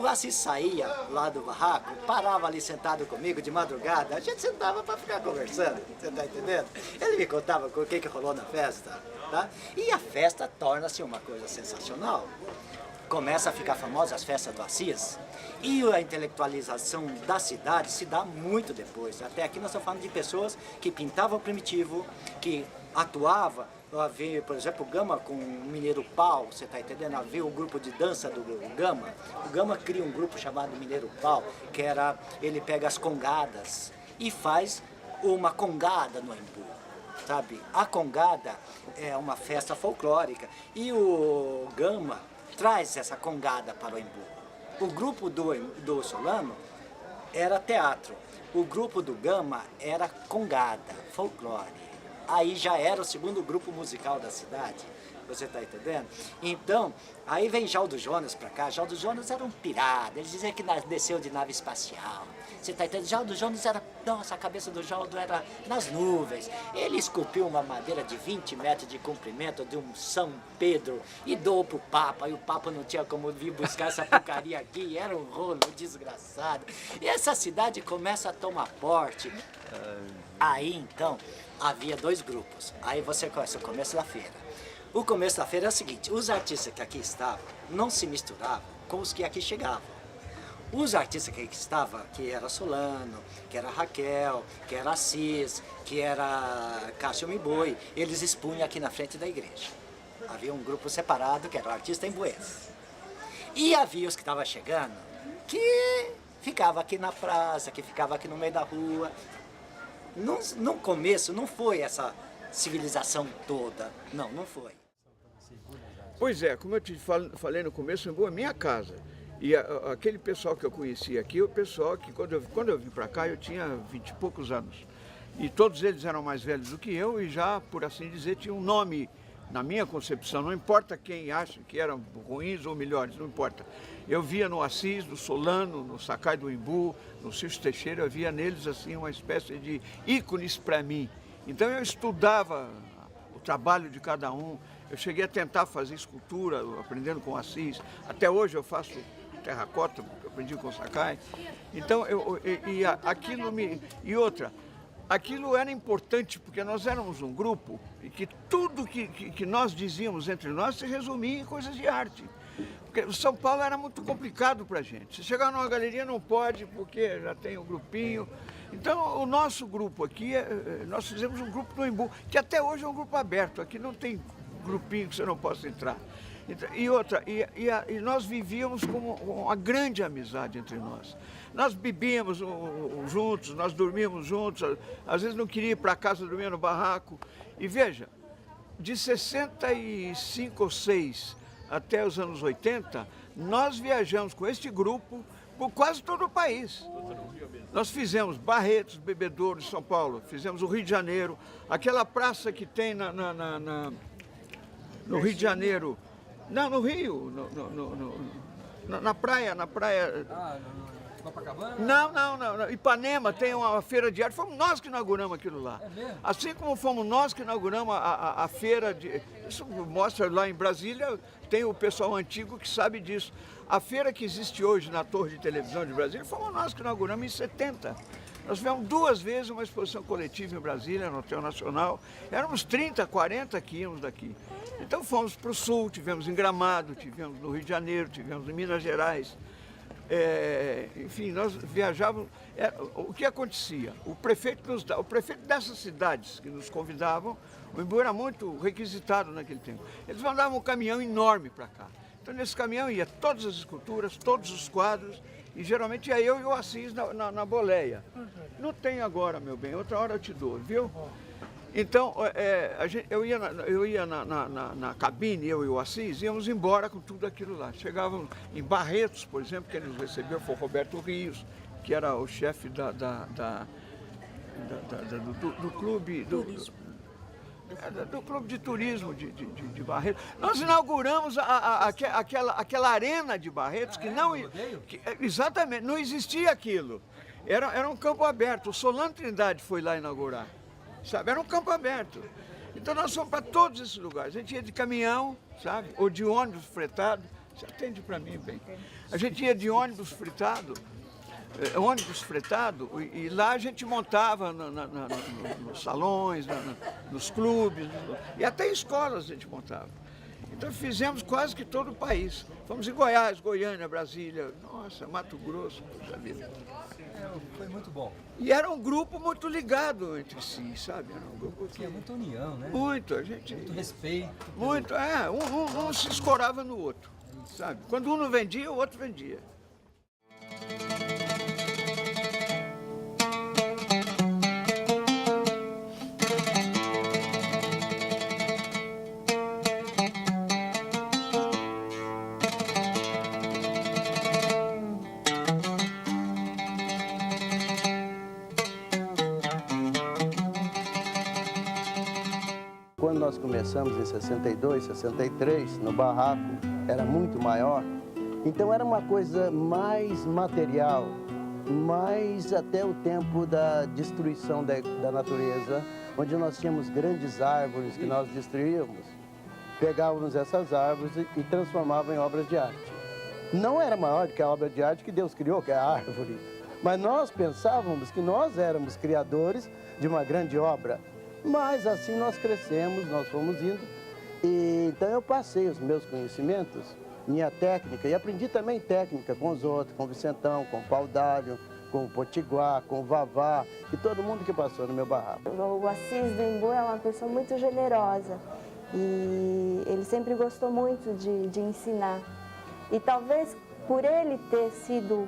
O Assis saía lá do barraco, parava ali sentado comigo de madrugada, a gente sentava para ficar conversando, você tá entendendo? Ele me contava o que rolou na festa, tá? E a festa torna-se uma coisa sensacional. Começa a ficar famosa as festas do Assis, e a intelectualização da cidade se dá muito depois. Até aqui nós estamos falando de pessoas que pintavam o primitivo, que atuavam. Havia, por exemplo, o Gama com o Mineiro Pau, você está entendendo? Havia o grupo de dança do Gama. O Gama cria um grupo chamado Mineiro Pau, que era, ele pega as congadas e faz uma congada no Embu, sabe? A congada é uma festa folclórica e o Gama traz essa congada para o Embu. O grupo do Solano era teatro, o grupo do Gama era congada, folclore. Aí já era o segundo grupo musical da cidade, você está entendendo? Então, aí vem Jaldo Jonas para cá. Jaldo Jonas era um pirata, eles diziam que desceu de nave espacial. Você está entendendo? Jaldo Jonas era, nossa, a cabeça do Jaldo era nas nuvens. Ele esculpiu uma madeira de 20 metros de comprimento de um São Pedro e doou para o Papa, e o Papa não tinha como vir buscar essa porcaria aqui, era um rolo desgraçado. E essa cidade começa a tomar porte. Aí, então, havia dois grupos. Aí você conhece o começo da feira. O começo da feira é o seguinte, os artistas que aqui estavam não se misturavam com os que aqui chegavam. Os artistas que aqui estavam, que era Solano, que era Raquel, que era Assis, que era Cássio Miboi, eles expunham aqui na frente da igreja. Havia um grupo separado que era o artista embuense. E havia os que estavam chegando, que ficava aqui na praça, que ficava aqui no meio da rua. No começo não foi essa civilização toda, não foi. Pois é, como eu te falei no começo, o Embu é minha casa. E aquele pessoal que eu conheci aqui, o pessoal que quando eu vim para cá eu tinha 20 e poucos anos. E todos eles eram mais velhos do que eu e já, por assim dizer, tinham um nome na minha concepção. Não importa quem acha que eram ruins ou melhores, não importa. Eu via no Assis, no Solano, no Sakai do Embu, no Cício Teixeira, eu via neles assim uma espécie de ícones para mim. Então eu estudava o trabalho de cada um. Eu cheguei a tentar fazer escultura, aprendendo com o Assis. Até hoje eu faço terracota, aprendi com o Sakai. Então, aquilo me... E outra, aquilo era importante porque nós éramos um grupo e que tudo que nós dizíamos entre nós se resumia em coisas de arte. Porque o São Paulo era muito complicado para a gente. Se chegar numa galeria não pode, porque já tem um grupinho. Então, o nosso grupo aqui, nós fizemos um grupo no Embu, que até hoje é um grupo aberto. Aqui não tem grupinho que você não possa entrar. E outra, nós vivíamos com uma grande amizade entre nós. Nós bebíamos juntos, nós dormíamos juntos, às vezes não queria ir para casa dormir no barraco. E veja, de 65 ou 6 até os anos 80, nós viajamos com este grupo por quase todo o país. Nós fizemos Barretos, Bebedouro, de São Paulo, fizemos o Rio de Janeiro, aquela praça que tem no Rio de Janeiro, não, no Rio, na praia. Copacabana? Não. Ipanema tem uma feira de arte. Fomos nós que inauguramos aquilo lá. É mesmo? Assim como fomos nós que inauguramos a feira de... Isso mostra lá em Brasília, tem o pessoal antigo que sabe disso. A feira que existe hoje na Torre de Televisão de Brasília, fomos nós que inauguramos em 70. Nós tivemos 2 vezes uma exposição coletiva em Brasília, no Hotel Nacional. Éramos 30, 40 que íamos daqui. Então fomos para o Sul, tivemos em Gramado, tivemos no Rio de Janeiro, tivemos em Minas Gerais. Enfim, nós viajávamos. O que acontecia? O prefeito dessas cidades que nos convidavam, o Embu era muito requisitado naquele tempo. Eles mandavam um caminhão enorme para cá. Então nesse caminhão ia todas as esculturas, todos os quadros, e geralmente ia eu e o Assis na boleia. Não tem agora, meu bem, outra hora eu te dou, viu? Então, eu ia na cabine, eu e o Assis, íamos embora com tudo aquilo lá. Chegávamos em Barretos, por exemplo, quem nos recebeu foi o Roberto Rios, que era o chefe do clube... Do clube de turismo de Barretos. Nós inauguramos aquela arena de Barretos que não... exatamente, não existia aquilo. Era um campo aberto. O Solano Trindade foi lá inaugurar. Sabe? Era um campo aberto. Então nós fomos para todos esses lugares. A gente ia de caminhão, sabe? Ou de ônibus fretado, Você atende para mim bem. A gente ia de ônibus fretado, e lá a gente montava nos salões, nos clubes, e até em escolas a gente montava. Então fizemos quase que todo o país. Fomos em Goiás, Goiânia, Brasília, nossa, Mato Grosso, puxa vida. Foi muito bom. E era um grupo muito ligado entre si, sabe? Era um grupo que... Tinha muita união, né? Muito, a gente... Muito respeito. Muito, um se escorava no outro, sabe? Quando um não vendia, o outro vendia. Quando nós começamos em 62, 63, no barraco, era muito maior. Então era uma coisa mais material, mais até o tempo da destruição da natureza, onde nós tínhamos grandes árvores que nós destruíamos. Pegávamos essas árvores e transformávamos em obras de arte. Não era maior do que a obra de arte que Deus criou, que é a árvore. Mas nós pensávamos que nós éramos criadores de uma grande obra. Mas assim nós crescemos, nós fomos indo. E, então eu passei os meus conhecimentos, minha técnica, e aprendi também técnica com os outros, com o Vicentão, com o Paudalho, com o Potiguar, com o Vavá, e todo mundo que passou no meu barraco. O Assis do Embu é uma pessoa muito generosa e ele sempre gostou muito de ensinar. E talvez por ele ter sido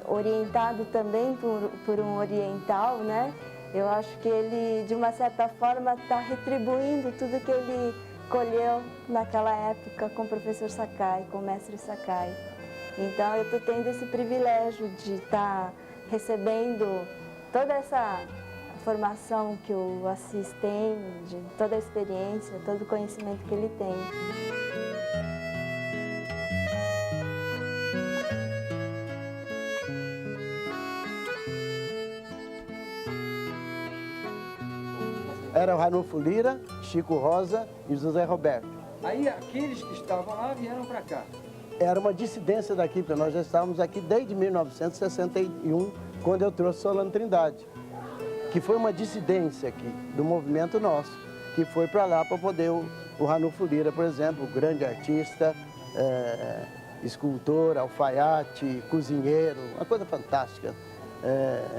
orientado também por um oriental, né? Eu acho que ele, de uma certa forma, está retribuindo tudo que ele colheu naquela época com o professor Sakai, com o mestre Sakai. Então, eu estou tendo esse privilégio de estar recebendo toda essa formação que o Assis tem, de toda a experiência, todo o conhecimento que ele tem. Era o Ranulfo Lira, Chico Rosa e José Roberto. Aí aqueles que estavam lá vieram para cá. Era uma dissidência daqui, porque nós já estávamos aqui desde 1961, quando eu trouxe Solano Trindade, que foi uma dissidência aqui do movimento nosso, que foi para lá para poder o Ranulfo Lira, por exemplo, grande artista, escultor, alfaiate, cozinheiro, uma coisa fantástica.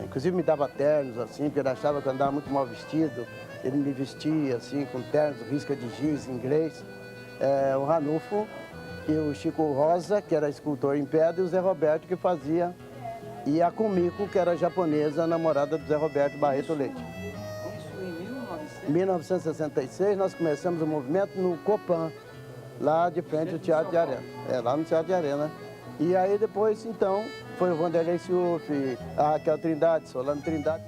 Inclusive me dava ternos assim, porque ele achava que eu andava muito mal vestido. Ele me vestia assim, com ternos, risca de giz, inglês. O Ranulfo e o Chico Rosa, que era escultor em pedra, e o Zé Roberto, que fazia, e a Kumiko, que era japonesa, namorada do Zé Roberto Barreto Leite. Isso Em 1966, nós começamos o movimento no Copan, lá de frente ao Teatro de Arena. Lá no Teatro de Arena. E aí depois, então, foi o Vanderlei Ciufi, a Raquel Trindade, Solano Trindade.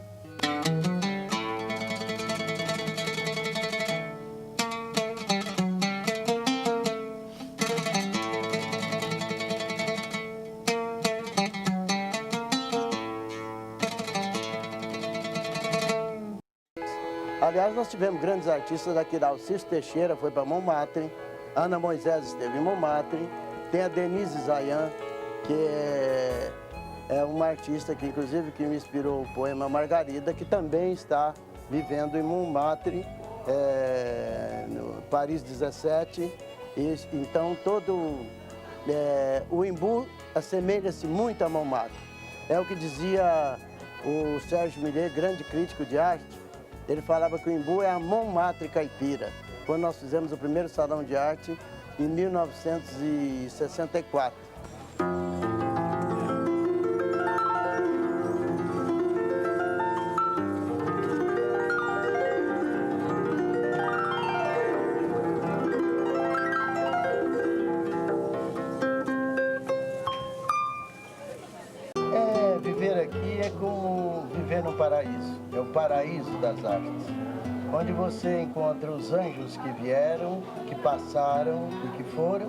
Aliás, nós tivemos grandes artistas aqui, Alciso Teixeira foi para Montmartre, Ana Moisés esteve em Montmartre, tem a Denise Zayan, que é uma artista que, inclusive, que me inspirou o poema Margarida, que também está vivendo em Montmartre, no Paris 17. E, então, o Embu assemelha-se muito a Montmartre. É o que dizia o Sérgio Millet, grande crítico de arte. Ele falava que o Embu é a Montmartre caipira, quando nós fizemos o primeiro salão de arte em 1964. Viver aqui é como viver no paraíso, é o paraíso das artes, onde você encontra os anjos que vieram, que passaram e que foram,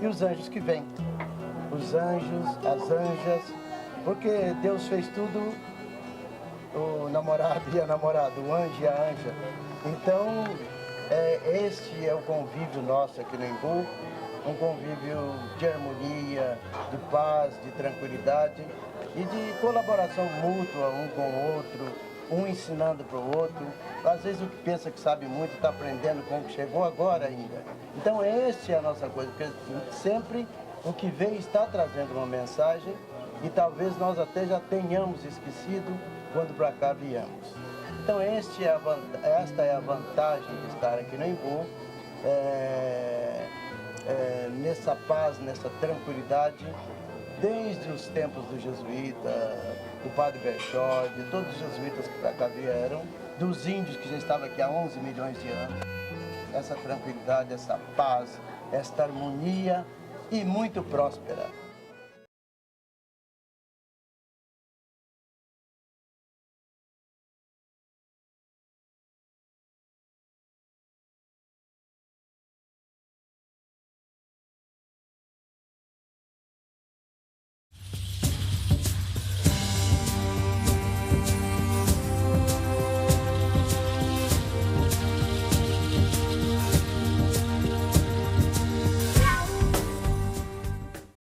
e os anjos que vêm. Os anjos, as anjas, porque Deus fez tudo, o namorado e a namorada, o anjo e a anja. Então, Este é o convívio nosso aqui no Embu, um convívio de harmonia, de paz, de tranquilidade e de colaboração mútua um com o outro, um ensinando para o outro. Às vezes o que pensa que sabe muito está aprendendo com o que chegou agora ainda. Então esta é a nossa coisa, porque sempre o que vem está trazendo uma mensagem e talvez nós até já tenhamos esquecido quando para cá viemos. Então esta é a vantagem de estar aqui no Embu, nessa paz, nessa tranquilidade, desde os tempos do jesuíta, do padre Berchot, de todos os jesuítas que para cá vieram, dos índios que já estavam aqui há 11 milhões de anos. Essa tranquilidade, essa paz, esta harmonia e muito próspera.